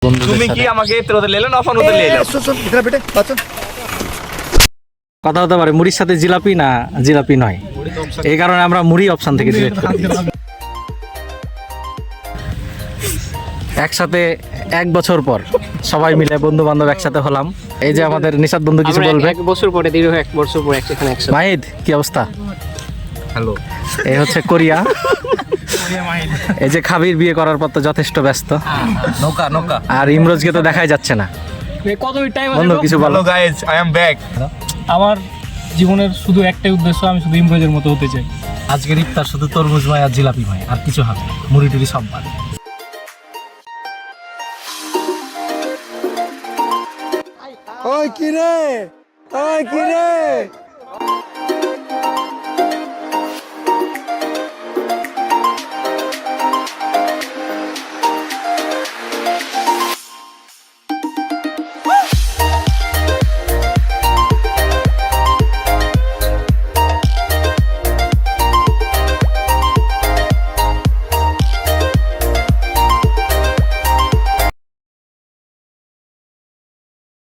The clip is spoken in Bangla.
তুমি কি আমাকে তেরোতে লেলে নফান হতে লেলে কথা হতে পারে মুড়ির সাথে জিলাপি না জিলাপি নয়, এই কারণে আমরা মুড়ি অপশন থেকে সিলেক্ট করি। একসাথে 1 বছর পর সবাই মিলে বন্ধু বান্ধব একসাথে হলাম। এই যে আমাদের নিশাদ বন্ধু কিছু বলবে। 1 বছর পরে দীর্ঘ 1 বছর পরে একসাথে একসাথে। মাহিদ কি অবস্থা? হ্যালো। এই হচ্ছে কোরিয়া। এই যে খাবির বিয়ে করার পর তো যথেষ্ট ব্যস্ত, নৌকা নৌকা। আর ইমরোজকে তো দেখাই যাচ্ছে না। কত টাইম বন্ধু কিছু বলো। Hello guys, I am back. আমার জীবনের শুধু একটাই উদ্দেশ্য, আমি শুধু ইমরোজের মতো হতে চাই। আজকের ইফতার শুধু তরমুজময় আর জিলাপিময়, আর কিছু হবে না, মুড়ি টুড়ি সব বাদ। ওই কিরে